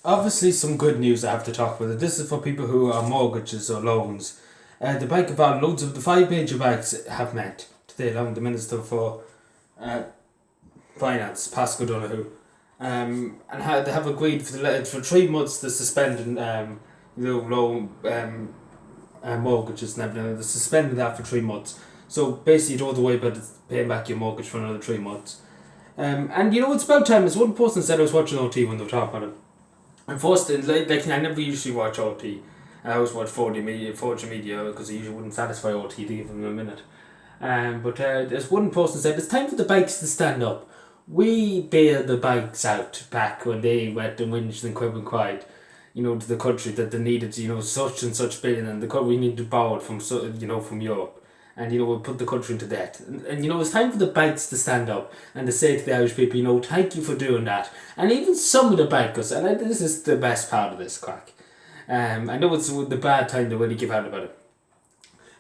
Obviously, some good news I have to talk about. This is for people who are mortgages or loans. The Bank of Ireland, loads of the five major banks have met today, along the Minister for uh, Finance, Pascal Donoghue, they have agreed for 3 months to suspend loan mortgages and everything. They're suspending that for 3 months. So basically, you don't have to worry about paying back your mortgage for another 3 months. And it's about time. As one person said, I was watching OT when they were talking about it. And first, I never usually watch OT. I always watch 4G Media because I usually wouldn't satisfy OT to give them a minute. But as one person said, it's time for the bikes to stand up. We bailed the bikes out back when they went and whinged and quib and cried, to the country that they needed, such and such billion, and we needed to borrow it from Europe. And we put the country into debt. And it's time for the banks to stand up and to say to the Irish people, thank you for doing that. And even some of the bankers, and this is the best part of this crack. I know it's the bad time to really give out about it.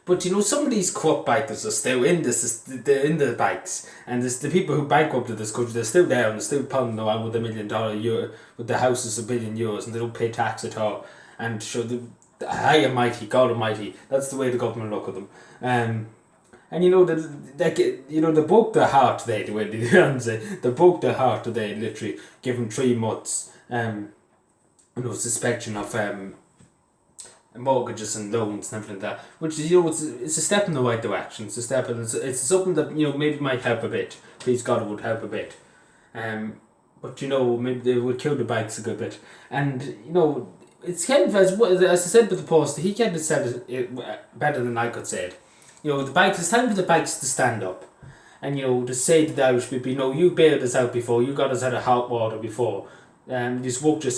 But some of these corrupt bankers are still in the banks, and there's the people who bankrupted this country. They're still there and they're still pounding around with $1 million euro, with the houses €1 billion, and they don't pay tax at all. And sure, the high almighty, God Almighty, that's the way the government look at them. And they broke their heart today. The way they broke their heart today. Literally, give them 3 months. Suspension of mortgages and loans and everything like that, which is it's a step in the right direction. It's a step, and it's something that maybe might help a bit. Please God, it would help a bit. But maybe they would kill the banks a good bit. And it's kind of as I said with the post, he kind of said it better than I could say it. The banks. It's time for the banks to stand up, and to say to the Irish people, you bailed us out before, you got us out of hot water before, you just walk your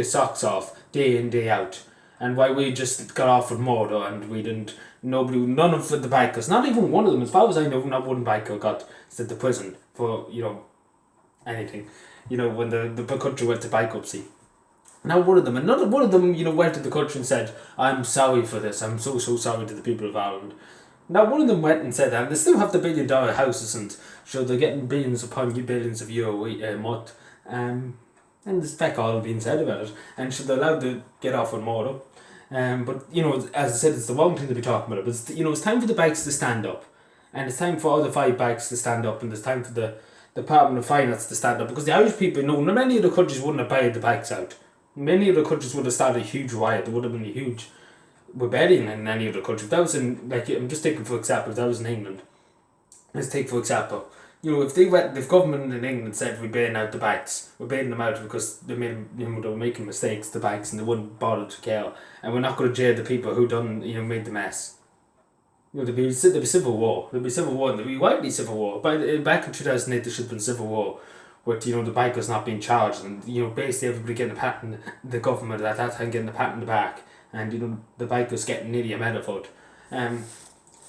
socks off day in day out. And why we just got offered more though, and we didn't. None of the bankers, not even one of them, as far as I know, not one banker got sent to prison for anything. When the country went to bankruptcy. Not one of them, and not one of them, went to the country and said, "I'm sorry for this. I'm so sorry to the people of Ireland." Not one of them went and said that. And they still have the $1 billion houses, and so they're getting billions upon billions of euro a month. And there's feck all being said about it, and so they're allowed to get off on more though. But as I said, it's the wrong thing to be talking about. But it's time for the banks to stand up, and it's time for all the 5 banks to stand up, and it's time for the Department of Finance to stand up, because the Irish people many of the countries wouldn't have bailed the banks out. Many of the countries would have started a huge riot. There would have been a huge rebellion in any other country. If that was in, I'm just taking for example, if that was in England. Let's take for example, if government in England said we're bailing out the banks, we're bailing them out because they were making mistakes, the banks, and they wouldn't bother to care, and we're not going to jail the people who made the mess. There'd be civil war. There'd be civil war, and there'd be widely civil war. Back in 2008, there should have been civil war, with the bankers not being charged, and basically everybody getting a pat in the government at that time getting a pat in the back, and the bankers getting nearly a medal.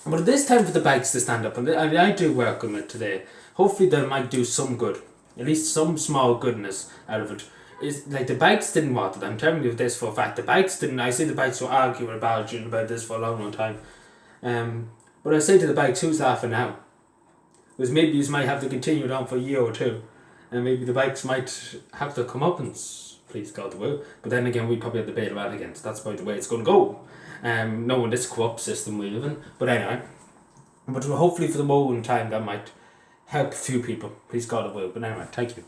But it is time for the banks to stand up, and I do welcome it today. Hopefully they might do some good, at least some small goodness out of it. It's like the banks didn't want it. I'm telling you this for a fact. The banks didn't. I see the banks were arguing about this for a long time. But I say to the banks, who's laughing now? Because maybe you might have to continue it on for a year or two, and maybe the banks might have to come up and please God they will. But then again, we probably have to bail them out again. So that's probably the way it's going to go. Knowing this corrupt system we live in. But anyway, hopefully for the moment in time that might help a few people. Please God it will. But anyway, thank you.